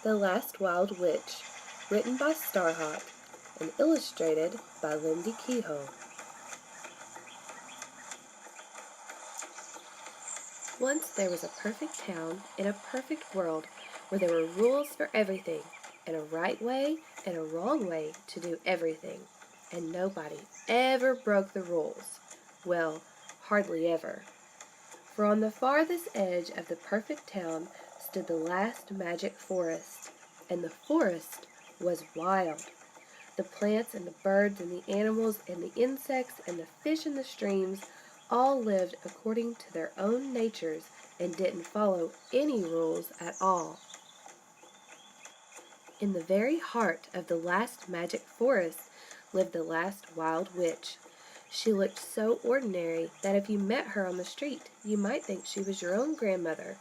The Last Wild Witch, written by Starhawk and illustrated by Lindy Kehoe. Once there was a perfect town in a perfect world where there were rules for everything, and a right way and a wrong way to do everything, and nobody ever broke the rules. Well, hardly ever. For on the farthest edge of the perfect town stood the last magic forest, and the forest was wild. The plants and the birds and the animals and the insects and the fish in the streams all lived according to their own natures and didn't follow any rules at all. In the very heart of the last magic forest lived the last wild witch. She looked so ordinary that if you met her on the street, you might think she was your own grandmother.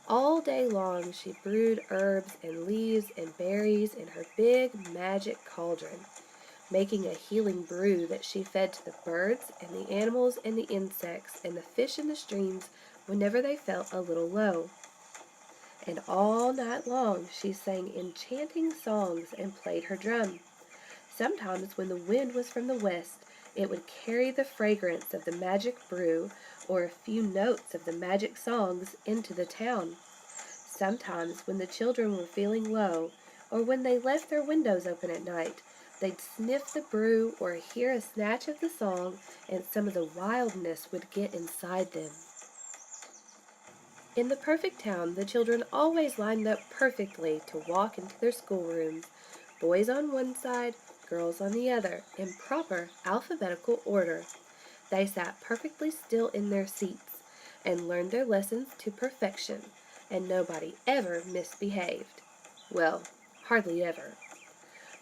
All day long she brewed herbs and leaves and berries in her big magic cauldron, making a healing brew that she fed to the birds and the animals and the insects and the fish in the streams whenever they felt a little low. And all night long she sang enchanting songs and played her drum. Sometimes when the wind was from the west, it would carry the fragrance of the magic brew or a few notes of the magic songs into the town. Sometimes when the children were feeling low, or when they left their windows open at night, they'd sniff the brew or hear a snatch of the song, and some of the wildness would get inside them. In the perfect town, the children always lined up perfectly to walk into their schoolrooms, boys on one side, girls on the other, in proper alphabetical order. They sat perfectly still in their seats and learned their lessons to perfection, and nobody ever misbehaved. Well, hardly ever.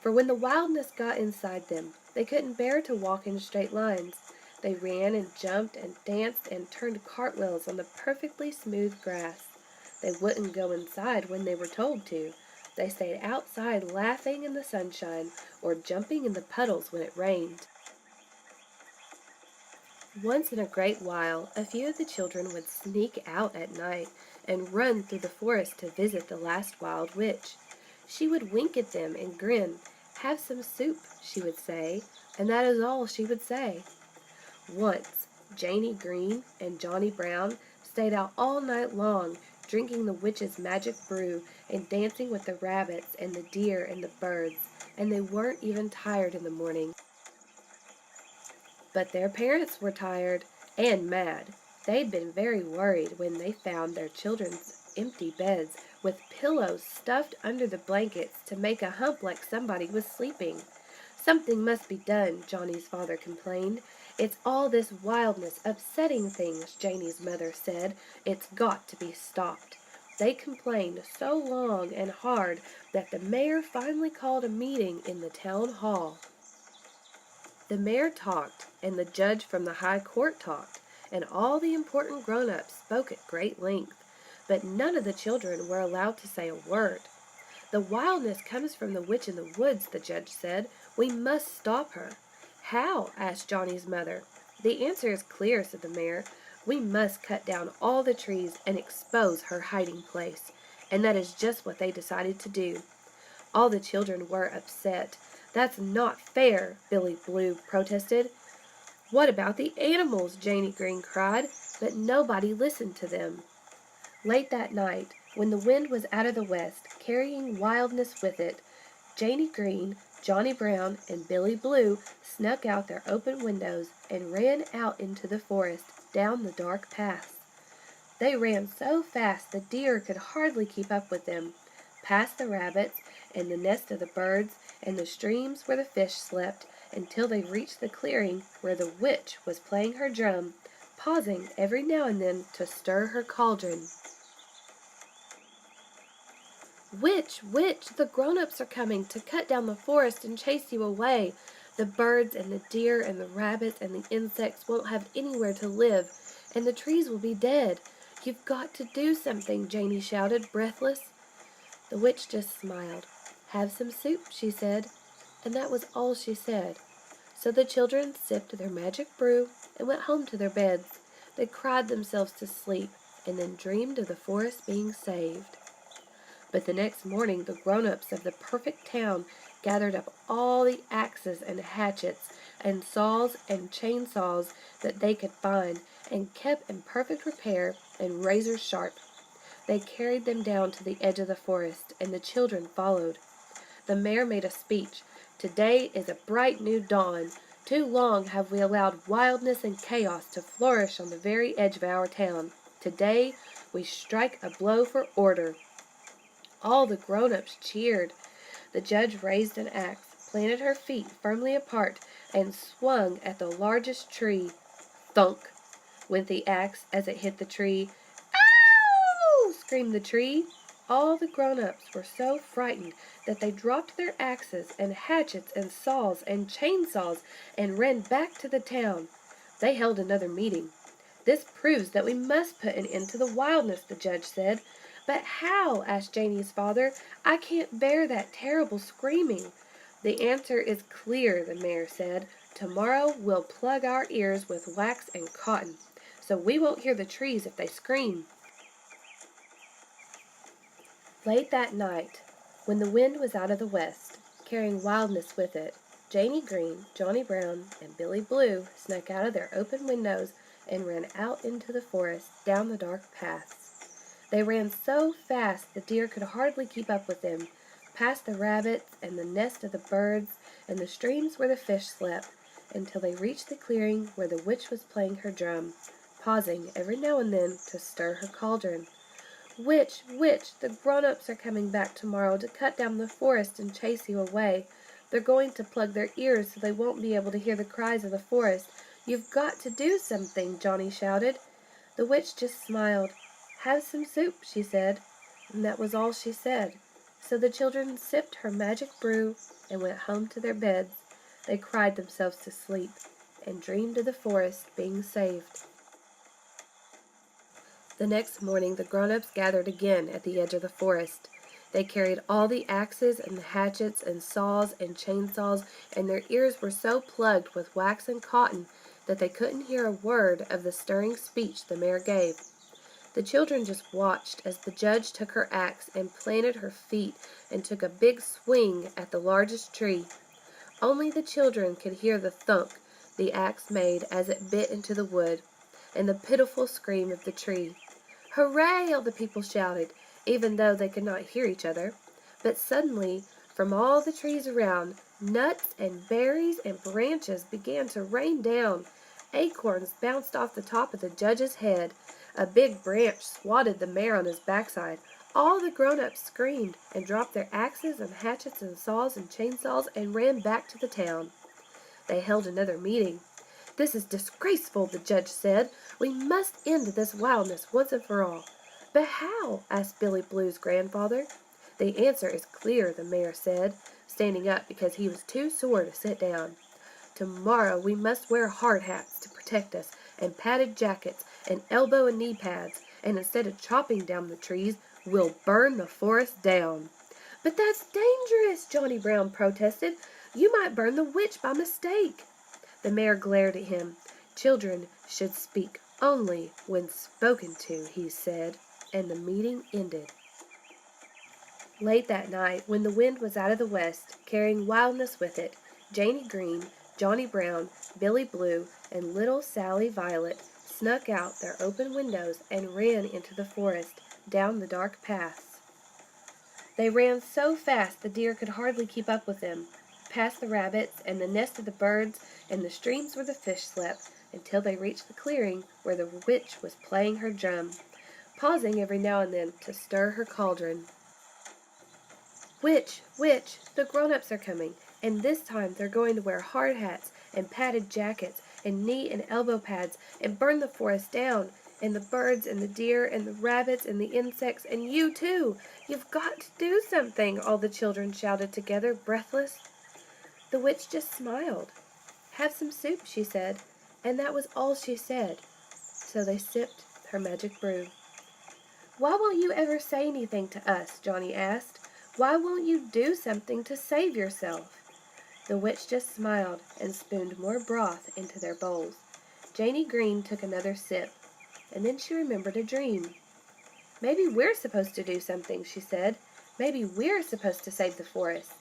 For when the wildness got inside them, they couldn't bear to walk in straight lines. They ran and jumped and danced and turned cartwheels on the perfectly smooth grass. They wouldn't go inside when they were told to. They stayed outside laughing in the sunshine or jumping in the puddles when it rained. Once in a great while, a few of the children would sneak out at night and run through the forest to visit the last wild witch. She would wink at them and grin. "Have some soup," she would say, and that is all she would say. Once, Janey Green and Johnny Brown stayed out all night long, drinking the witch's magic brew and dancing with the rabbits and the deer and the birds, and they weren't even tired in the morning. But their parents were tired and mad. They'd been very worried when they found their children's empty beds with pillows stuffed under the blankets to make a hump like somebody was sleeping. "Something must be done," Johnny's father complained. "It's all this wildness upsetting things," Janey's mother said. "It's got to be stopped." They complained so long and hard that the mayor finally called a meeting in the town hall. The mayor talked, and the judge from the high court talked, and all the important grown-ups spoke at great length, but none of the children were allowed to say a word. "The wildness comes from the witch in the woods," the judge said. "We must stop her." "How?" asked Johnny's mother. "The answer is clear," said the mayor. "We must cut down all the trees and expose her hiding place." And that is just what they decided to do. All the children were upset. "That's not fair," Billy Blue protested. "What about the animals?" Janey Green cried, but nobody listened to them. Late that night, when the wind was out of the west, carrying wildness with it, Janey Green, Johnny Brown, and Billy Blue snuck out their open windows and ran out into the forest, down the dark paths. They ran so fast the deer could hardly keep up with them, past the rabbits and the nest of the birds and the streams where the fish slept, until they reached the clearing where the witch was playing her drum, pausing every now and then to stir her cauldron. "Witch, witch, the grown-ups are coming to cut down the forest and chase you away. The birds and the deer and the rabbits and the insects won't have anywhere to live, and the trees will be dead. You've got to do something," Janey shouted, breathless. The witch just smiled. "Have some soup," she said, and that was all she said. So the children sipped their magic brew and went home to their beds. They cried themselves to sleep and then dreamed of the forest being saved. But the next morning the grown-ups of the perfect town gathered up all the axes and hatchets and saws and chainsaws that they could find, and kept in perfect repair and razor sharp. They carried them down to the edge of the forest, and the children followed. The mayor made a speech. "Today is a bright new dawn. Too long have we allowed wildness and chaos to flourish on the very edge of our town. Today we strike a blow for order." All the grown-ups cheered. The judge raised an axe, planted her feet firmly apart, and swung at the largest tree. Thunk went the axe as it hit the tree. "Ow!" screamed the tree. All the grown-ups were so frightened that they dropped their axes and hatchets and saws and chainsaws and ran back to the town. They held another meeting. "This proves that we must put an end to the wildness," the judge said. "But how?" asked Janie's father. "I can't bear that terrible screaming." "The answer is clear," the mayor said. "Tomorrow we'll plug our ears with wax and cotton, so we won't hear the trees if they scream." Late that night, when the wind was out of the west, carrying wildness with it, Janie Green, Johnny Brown, and Billy Blue snuck out of their open windows and ran out into the forest, down the dark paths. They ran so fast the deer could hardly keep up with them, past the rabbits and the nest of the birds and the streams where the fish slept, until they reached the clearing where the witch was playing her drum, pausing every now and then to stir her cauldron. "Witch, witch, the grown-ups are coming back tomorrow to cut down the forest and chase you away. They're going to plug their ears so they won't be able to hear the cries of the forest. You've got to do something," Johnny shouted. The witch just smiled. "Have some soup," she said, and that was all she said. So the children sipped her magic brew and went home to their beds. They cried themselves to sleep and dreamed of the forest being saved. The next morning the grown-ups gathered again at the edge of the forest. They carried all the axes and the hatchets and saws and chainsaws, and their ears were so plugged with wax and cotton that they couldn't hear a word of the stirring speech the mayor gave. The children just watched as the judge took her axe and planted her feet and took a big swing at the largest tree. Only the children could hear the thunk the axe made as it bit into the wood, and the pitiful scream of the tree. "Hooray!" all the people shouted, even though they could not hear each other. But suddenly, from all the trees around, nuts and berries and branches began to rain down. Acorns bounced off the top of the judge's head. A big branch swatted the mayor on his backside. All the grown-ups screamed and dropped their axes and hatchets and saws and chainsaws and ran back to the town. They held another meeting. "This is disgraceful," the judge said. "We must end this wildness once and for all." "But how?" asked Billy Blue's grandfather. "The answer is clear," the mayor said, standing up because he was too sore to sit down. "Tomorrow we must wear hard hats to protect us, and padded jackets, and elbow and knee pads, and instead of chopping down the trees, we'll burn the forest down." "But that's dangerous," Johnny Brown protested. "You might burn the witch by mistake." The mayor glared at him. "Children should speak only when spoken to," he said, and the meeting ended. Late that night, when the wind was out of the west, carrying wildness with it, Janie Green, Johnny Brown, Billy Blue, and little Sally Violet snuck out their open windows and ran into the forest, down the dark paths. They ran so fast the deer could hardly keep up with them, past the rabbits and the nest of the birds and the streams where the fish slept, until they reached the clearing where the witch was playing her drum, pausing every now and then to stir her cauldron. "Witch, witch, the grown-ups are coming, and this time they're going to wear hard hats and padded jackets and knee and elbow pads and burn the forest down, and the birds and the deer and the rabbits and the insects, and you too. You've got to do something," all the children shouted together, breathless. The witch just smiled. "Have some soup," she said, and that was all she said. So they sipped her magic brew. "Why won't you ever say anything to us?" Johnny asked. "Why won't you do something to save yourself?" The witch just smiled and spooned more broth into their bowls. Janie Green took another sip, and then she remembered a dream. "Maybe we're supposed to do something," she said. Maybe we're supposed to save the forest."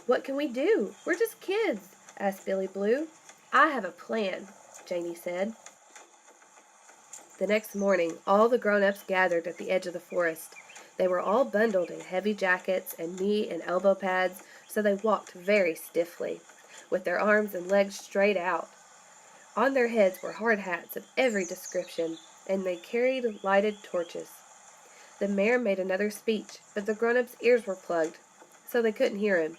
"What can we do? We're just kids," asked Billy Blue. "I have a plan," Janey said. The next morning, all the grown-ups gathered at the edge of the forest. They were all bundled in heavy jackets and knee and elbow pads, so they walked very stiffly, with their arms and legs straight out. On their heads were hard hats of every description, and they carried lighted torches. The mayor made another speech, but the grown-ups' ears were plugged, so they couldn't hear him.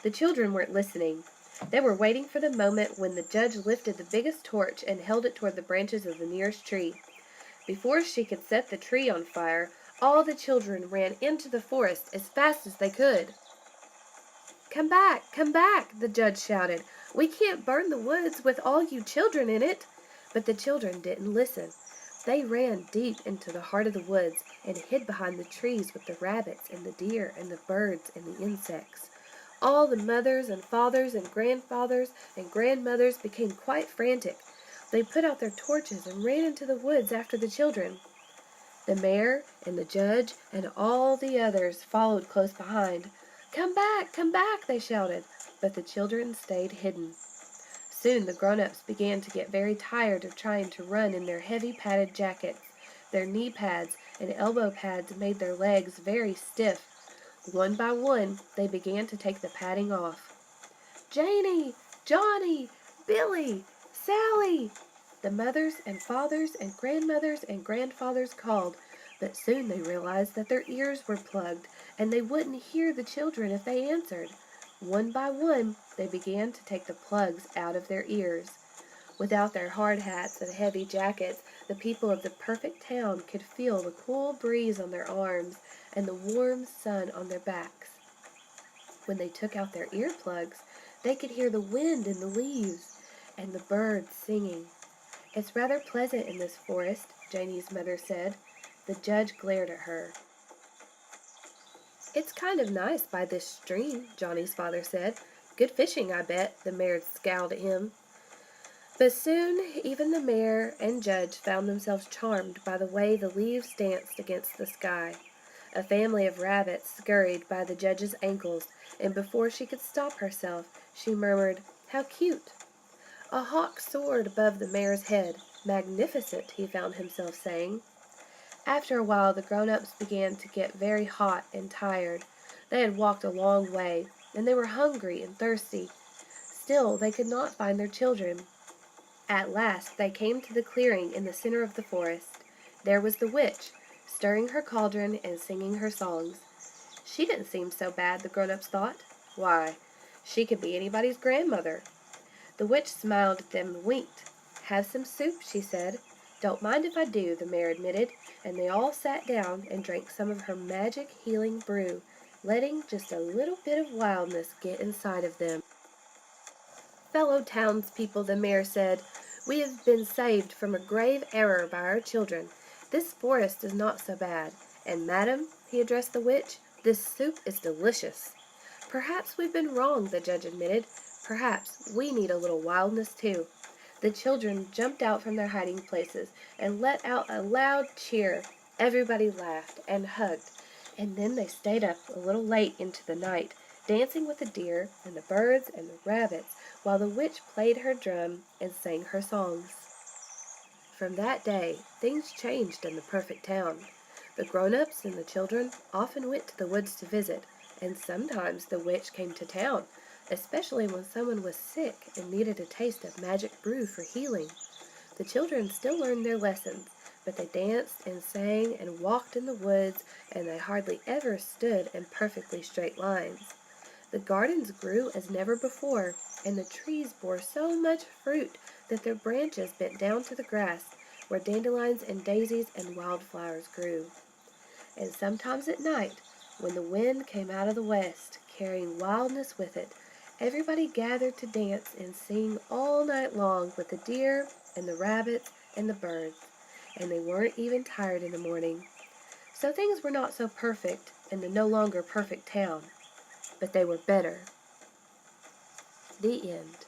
The children weren't listening. They were waiting for the moment when the judge lifted the biggest torch and held it toward the branches of the nearest tree. Before she could set the tree on fire, all the children ran into the forest as fast as they could. Come back," the judge shouted. "We can't burn the woods with all you children in it." But the children didn't listen. They ran deep into the heart of the woods and hid behind the trees with the rabbits and the deer and the birds and the insects. All the mothers and fathers and grandfathers and grandmothers became quite frantic. They put out their torches and ran into the woods after the children. The mayor and the judge and all the others followed close behind. Come back," they shouted, but the children stayed hidden. Soon the grown-ups began to get very tired of trying to run in their heavy padded jackets. Their knee pads and elbow pads made their legs very stiff. One by one, they began to take the padding off. "Janey! Johnny! Billy! Sally!" The mothers and fathers and grandmothers and grandfathers called, but soon they realized that their ears were plugged, and they wouldn't hear the children if they answered. One by one, they began to take the plugs out of their ears. Without their hard hats and heavy jackets, the people of the perfect town could feel the cool breeze on their arms and the warm sun on their backs. When they took out their earplugs, they could hear the wind in the leaves and the birds singing. "It's rather pleasant in this forest," Janey's mother said. The judge glared at her. "It's kind of nice by this stream," Johnny's father said. "Good fishing, I bet," the mayor scowled at him. But soon even the mayor and judge found themselves charmed by the way the leaves danced against the sky. A family of rabbits scurried by the judge's ankles, and before she could stop herself, she murmured, "How cute!" A hawk soared above the mayor's head. "Magnificent," he found himself saying. After a while the grown-ups began to get very hot and tired. They had walked a long way, and they were hungry and thirsty. Still, they could not find their children. At last they came to the clearing in the center of the forest. There was the witch, stirring her cauldron and singing her songs. She didn't seem so bad, the grown-ups thought. Why, she could be anybody's grandmother. The witch smiled at them and winked. "Have some soup," she said. "Don't mind if I do," the mayor admitted, and they all sat down and drank some of her magic healing brew, letting just a little bit of wildness get inside of them. "Fellow townspeople," the mayor said, "we have been saved from a grave error by our children. This forest is not so bad. And, madam," he addressed the witch, "this soup is delicious." "Perhaps we've been wrong," the judge admitted. "Perhaps we need a little wildness, too." The children jumped out from their hiding places and let out a loud cheer. Everybody laughed and hugged, and then they stayed up a little late into the night, dancing with the deer and the birds and the rabbits, while the witch played her drum and sang her songs. From that day, things changed in the perfect town. The grown-ups and the children often went to the woods to visit, and sometimes the witch came to town, especially when someone was sick and needed a taste of magic brew for healing. The children still learned their lessons, but they danced and sang and walked in the woods, and they hardly ever stood in perfectly straight lines. The gardens grew as never before, and the trees bore so much fruit that their branches bent down to the grass, where dandelions and daisies and wildflowers grew. And sometimes at night, when the wind came out of the west, carrying wildness with it, everybody gathered to dance and sing all night long with the deer and the rabbits and the birds, and they weren't even tired in the morning. So things were not so perfect in the no longer perfect town, but they were better. The end.